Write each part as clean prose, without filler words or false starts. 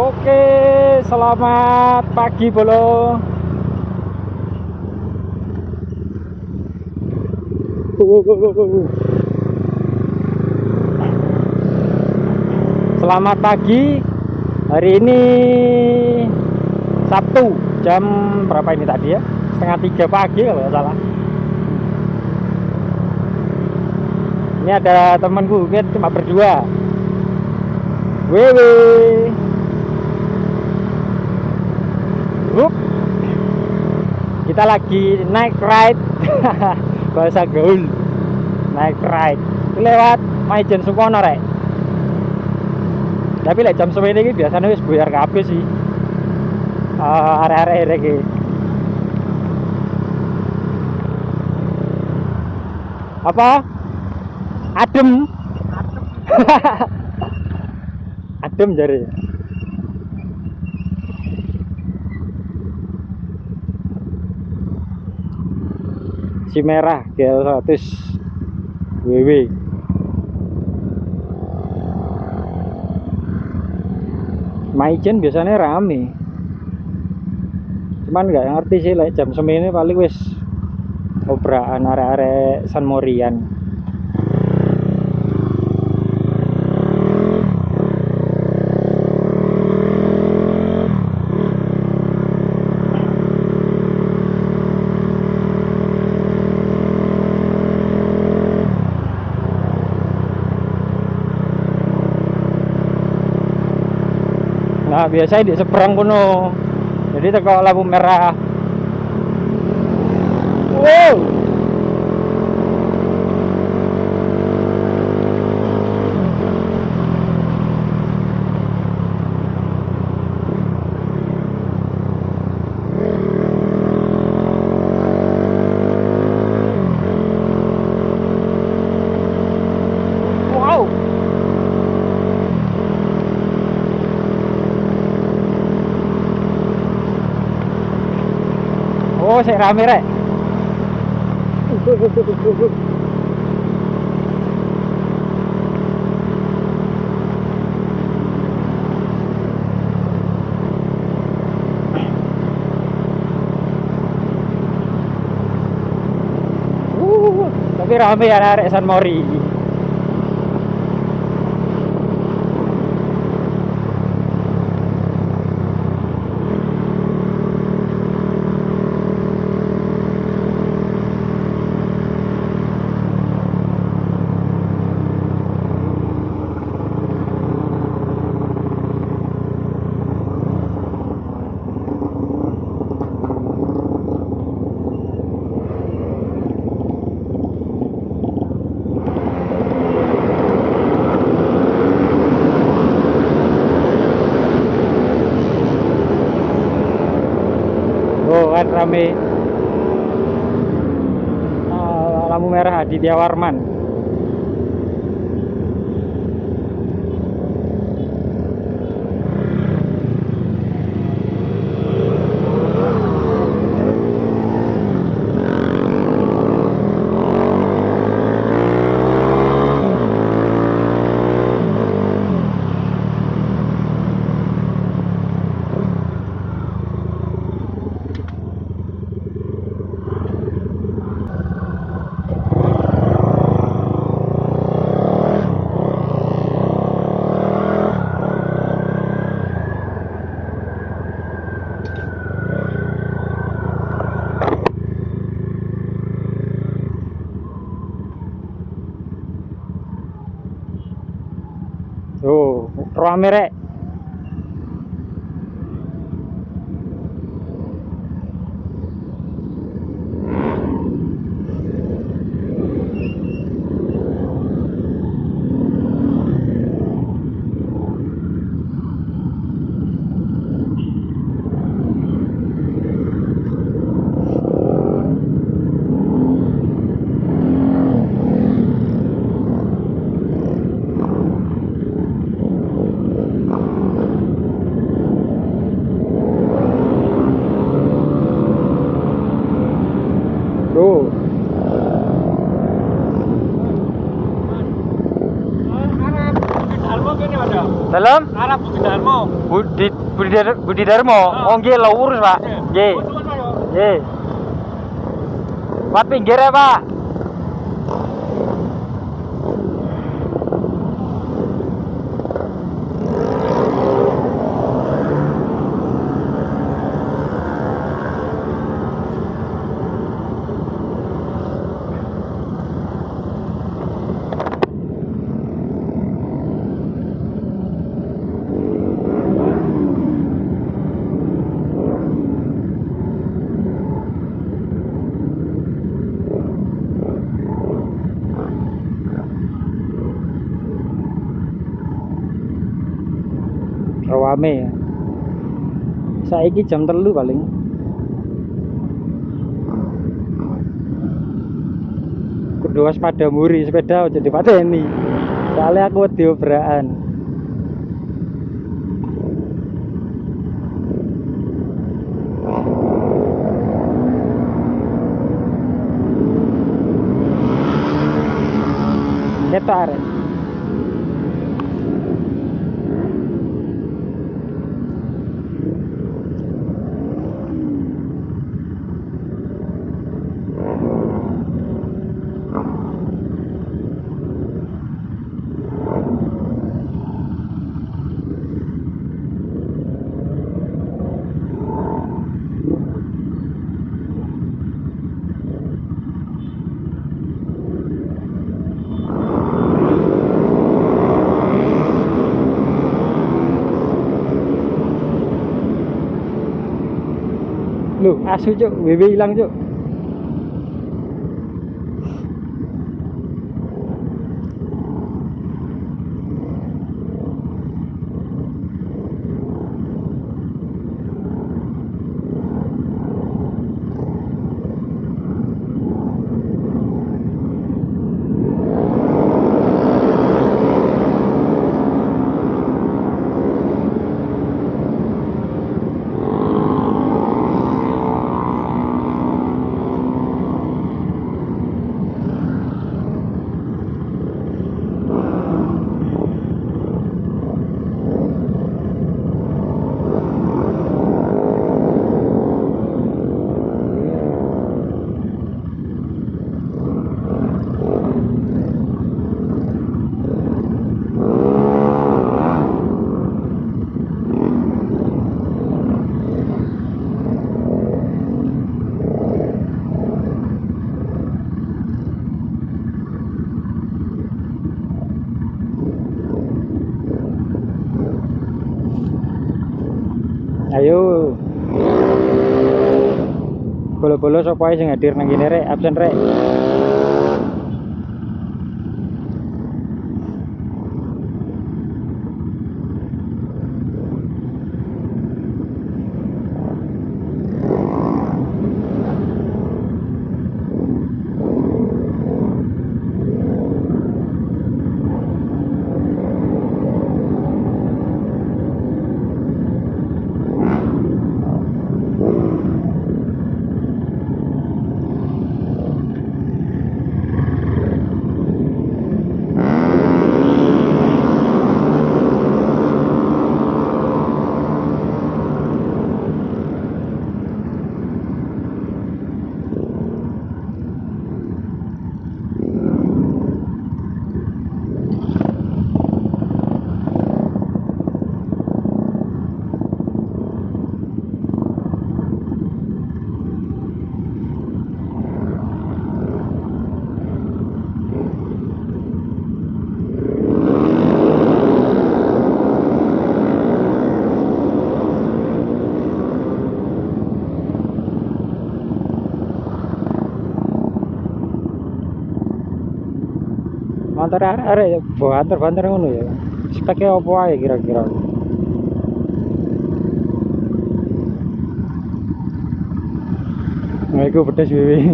Oke, selamat pagi Bolo. Selamat pagi. Hari ini Sabtu, jam berapa ini tadi ya? Setengah 3 pagi kalau nggak salah. Ini ada temanku, kita cuma berdua. Wewe. Hup. Kita lagi naik ride. Bahasa gaul. Naik ride. Lewat Maijen Supono rek. Tapi lek jam semene iki biasanya wis buyar kabeh sih. Arek-arek iki. Apa? Adem. Adem jare. Si merah GL100 WW. Maijen biasanya rame. Cuman nggak ngerti sih like jam semene paling wis obrakan arek-arek San Morian. Nah, biasanya di seberang kuno. Jadi teko lampu merah. Wow. Wow. Oh, saya rame rek. Tapi rame ya arek San Mori. Oh kan rame. Lampu merah Aditya Warman. Tuh, rame rek. Budi Darmo. Oh nggih lurus, Pak. Nggih. Nggih. Pak pinggir ya, Pak. Rawame ya. Saiki jam 3 paling. Kudu waspada muri sepeda aja dipateni. Soalnya aku wedi obrakan. Ketok arek. Loh, asu cuk, WW hilang cuk. Ayo. Bolo-bolo sapa ae sing hadir nang kene rek, absen rek. Motor arek banter-banter ngono ya. Speknya apa ae kira-kira? Nah, iku pedes wiwi.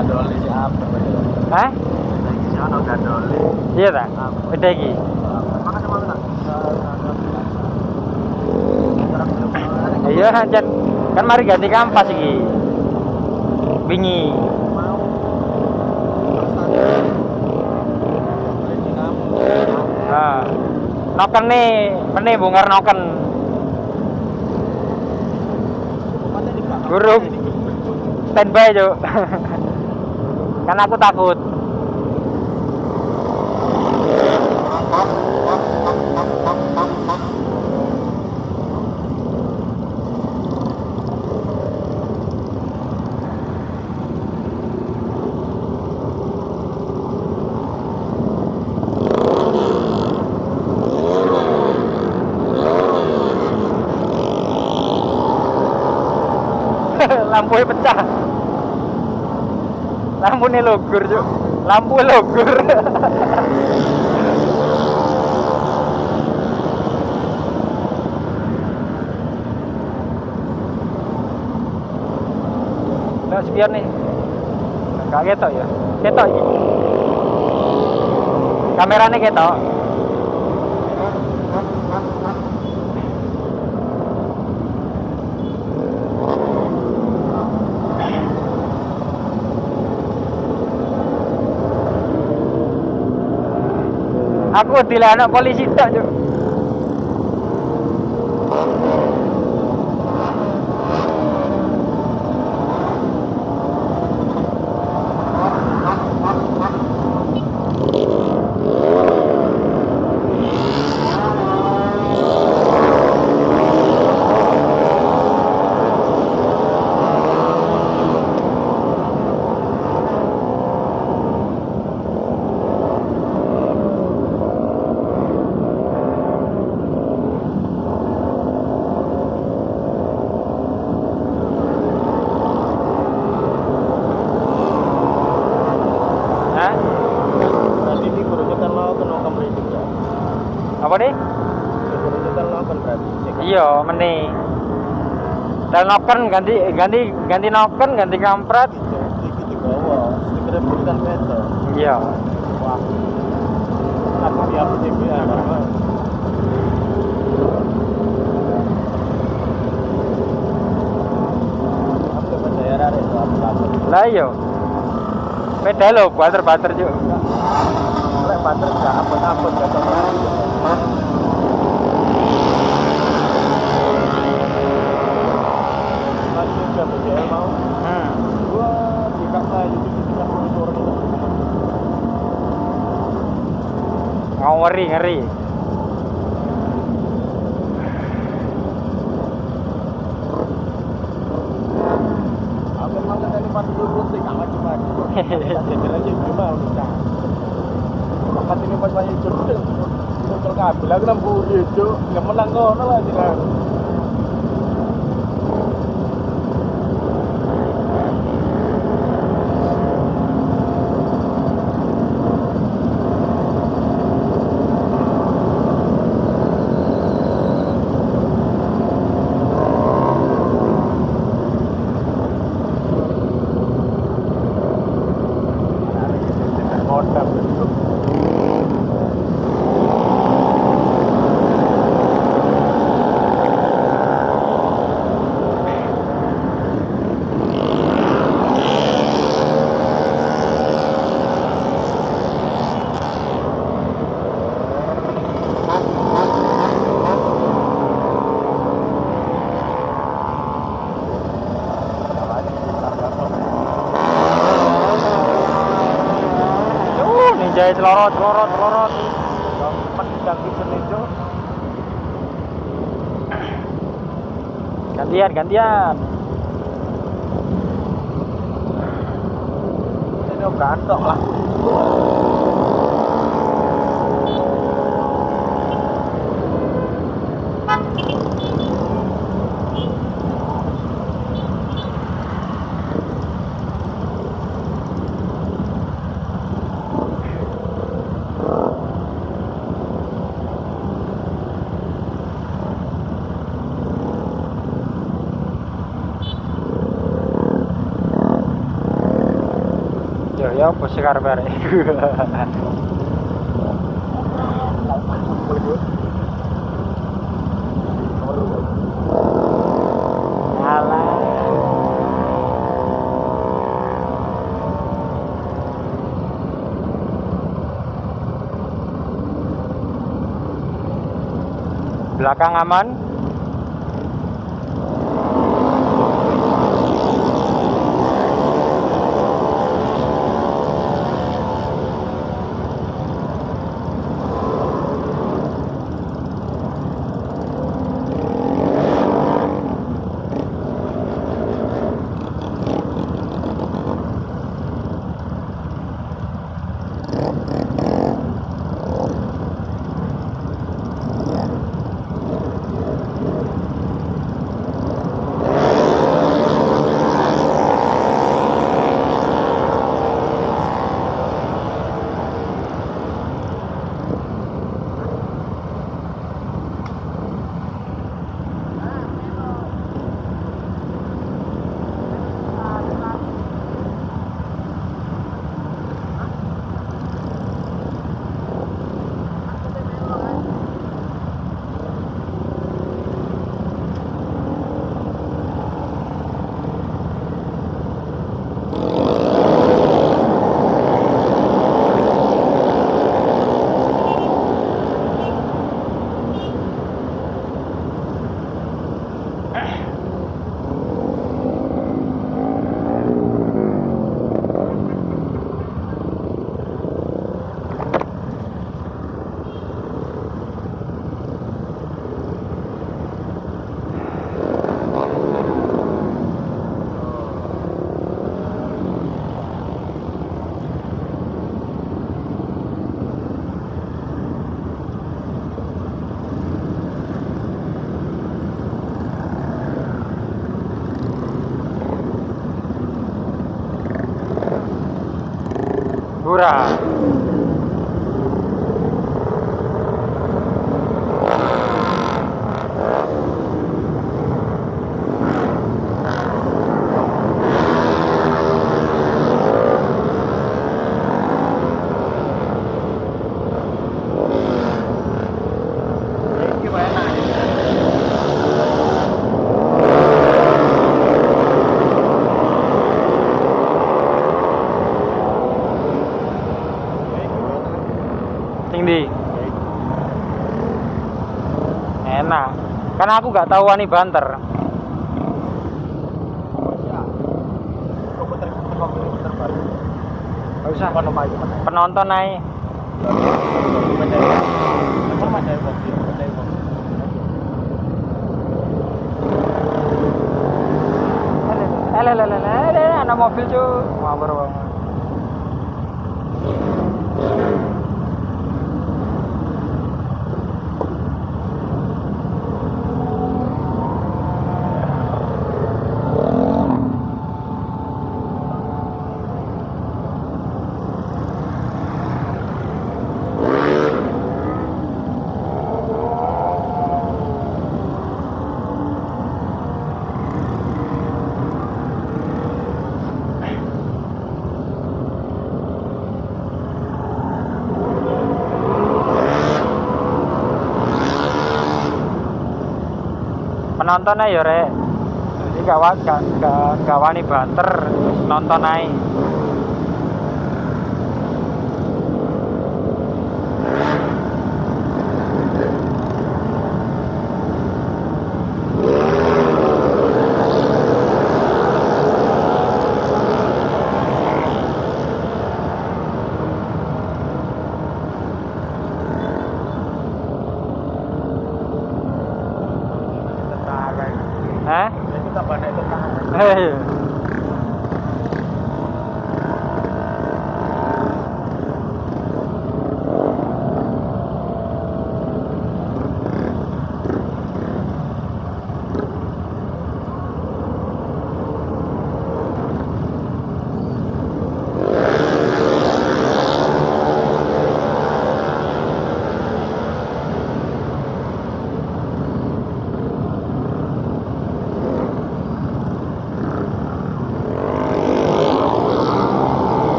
gadoli siapa? Hah? Si ono gadoli. Iya ta? Beda iki. Makanya mana? Iya, jan kan mari ganti kampas iki. Wingi. Mau. Ah. Noken nih, meneh bongkar noken. Burung. Standby, Cuk. Kan aku takut. Lampunya pecah. Lampunya logur, Cuk. Lampu logur. Nah, spion nih. Gak ketok ya. Ketok iki. Kameranya ketok. Aku tidak anak polisi tak, Cuk. Hah? Berarti ini guru kita mau kena kembali ya. Apa nih? Guru kita mau kan berarti. Iya, meneh. Dan noken ganti noken, ganti kampret. Iki di bawah, segera berikan peto. Iya. Wah. Aku di apa sih ya? Aku bayar ada itu apa? Lah iya. Beda lo, bater-bater, Cuk. Lek bater gak apa-apa gak tahu. Masih udah BCL mau. Gua dikasih YouTube tidak mau orang itu. Mau ngeri. Aku mau tadi pasti dulu sih gak macam-macam. Jalan aja cuma udah. Tempat ini pas banyak jemput. Muncul kabel aku nampu itu, nggak menang kono lah jenengan. Kodam itu. Ninja celorot. Tempat sedang di sini itu. Gantian. Ini gantok lah. Ya apa sih karepe arek? Belakang aman. Murah. Tinggi. Enak. Karena aku nggak tahu wani banter. Gak usah. Penonton naik. Anak mobil cuy. Ngawur banget. Penontonnya ya rek, jadi gak wani banter, nonton aja. Hah? Itu tak banyak tetangga. Hei.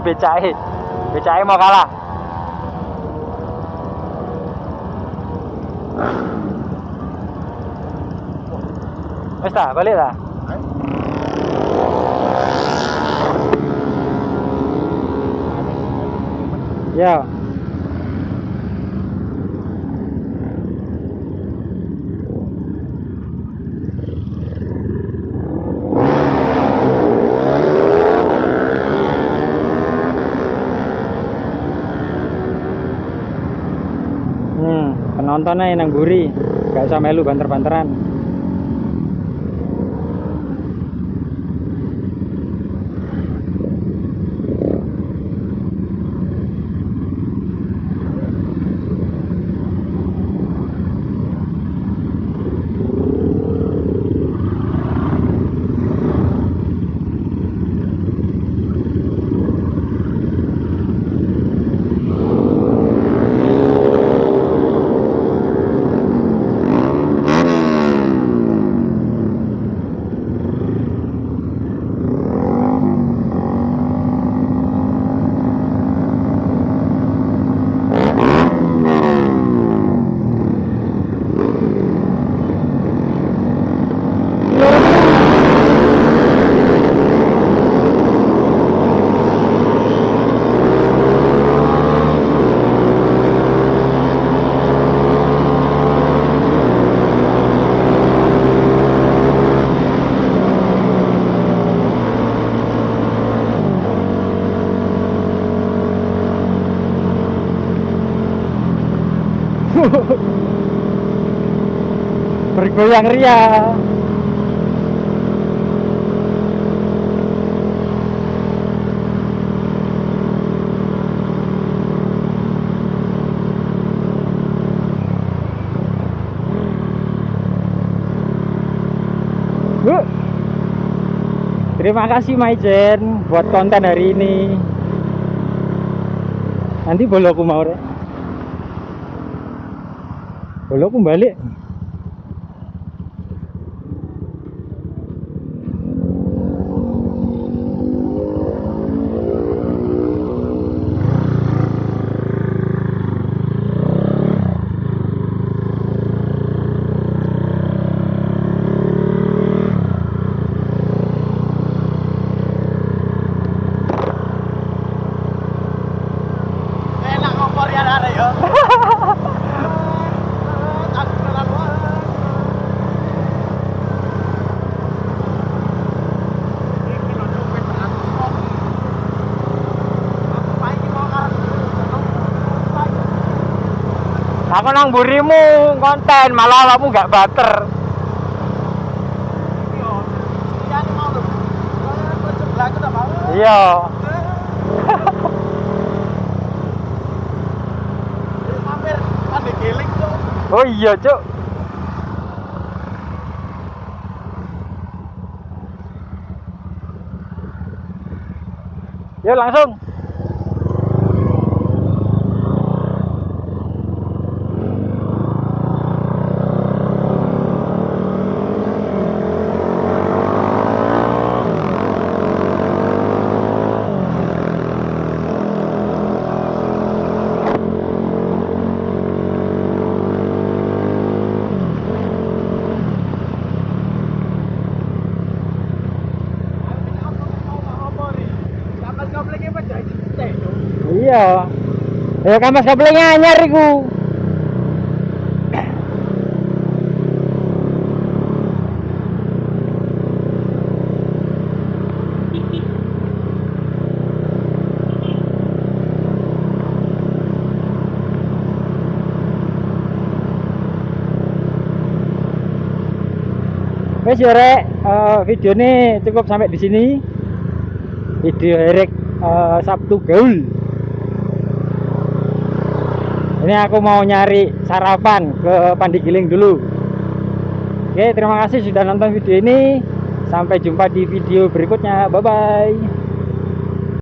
becake mau kalah. Wes ta, balik ta? Ya. Penontonnya nang buri, gak usah melu banter-banteran. Bergoyang ria. Terima kasih Maijen buat konten hari ini. Nanti boloku mau rek. Boloku balik. Aku nang burimu konten malah kamu gak bater. Iya. Hampir pandai giling tuh. Oh iya, Cuk. Yuk langsung. Iya. Ya kampas kaplingnya anyar iku. Wes ya rek, video ini cukup sampai di sini. Video Herek Sabtu Gaul. Ini aku mau nyari sarapan ke Pandigiling dulu. Oke, terima kasih sudah nonton video ini. Sampai jumpa di video berikutnya. Bye bye.